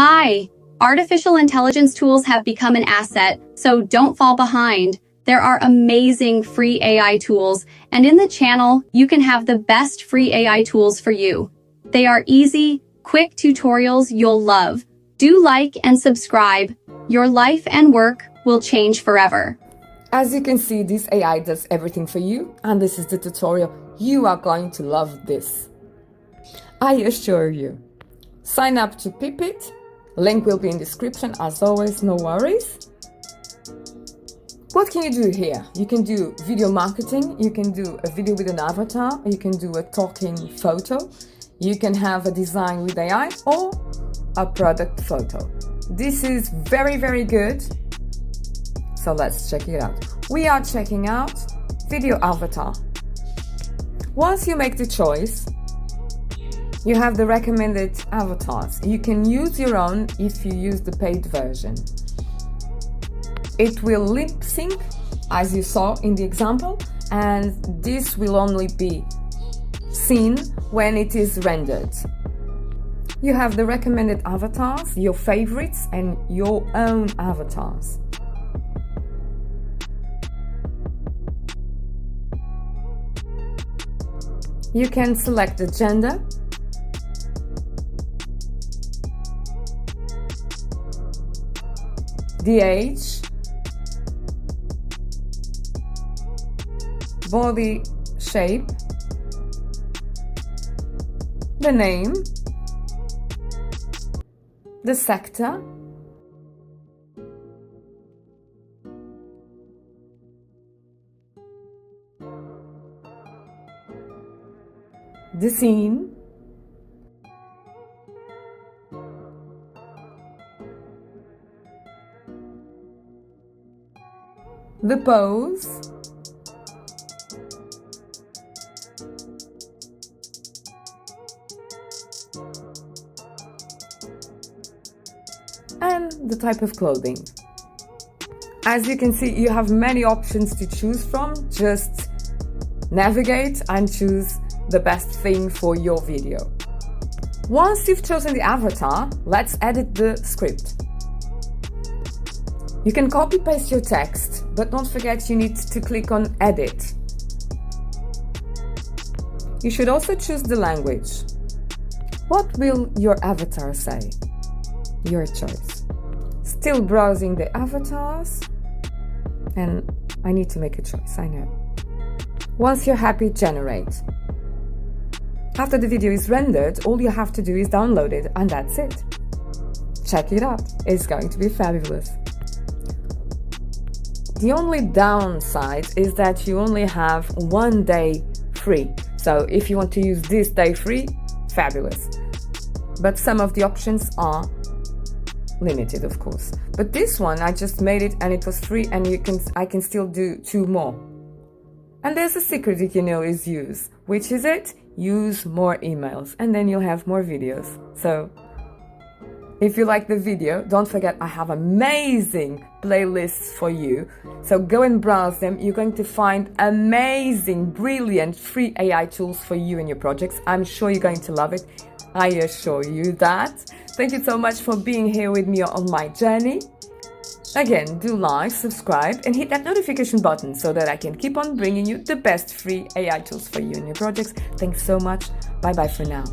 Hi! Artificial intelligence tools have become an asset, so don't fall behind. There are amazing free AI tools, and in the channel, you can have the best free AI tools for you. They are easy, quick tutorials you'll love. Do like and subscribe. Your life and work will change forever. As you can see, this AI does everything for you, and this is the tutorial. You are going to love this. I assure you. Sign up to Pippit. Link will be in description, as always, no worries. What can you do here? You can do video marketing, you can do a video with an avatar, you can do a talking photo, you can have a design with AI or a product photo. This is very, very good. So let's check it out. We are checking out video avatar. Once you make the choice, you have the recommended avatars. You can use your own if you use the paid version. It will lip sync, as you saw in the example, and this will only be seen when it is rendered. You have the recommended avatars, your favorites, and your own avatars. You can select the gender, the age, body shape, the name, the sector, the scene, the pose, and the type of clothing. As you can see, you have many options to choose from. Just navigate and choose the best thing for your video. Once you've chosen the avatar, let's edit the script. You can copy-paste your text, but don't forget you need to click on Edit. You should also choose the language. What will your avatar say? Your choice. Still browsing the avatars, and I need to make a choice, I know. Once you're happy, generate. After the video is rendered, all you have to do is download it, and that's it. Check it out, it's going to be fabulous. The only downside is that you only have 1 day free. So if you want to use this day free, fabulous. But some of the options are limited, of course. But this one, I just made it and it was free, and I can still do 2 more. And there's a secret you can always use. Which is it? Use more emails, and then you'll have more videos. So if you like the video, don't forget I have amazing playlists for you. So go and browse them. You're going to find amazing, brilliant, free AI tools for you and your projects. I'm sure you're going to love it. I assure you that. Thank you so much for being here with me on my journey. Again, do like, subscribe, and hit that notification button so that I can keep on bringing you the best free AI tools for you and your projects. Thanks so much. Bye-bye for now.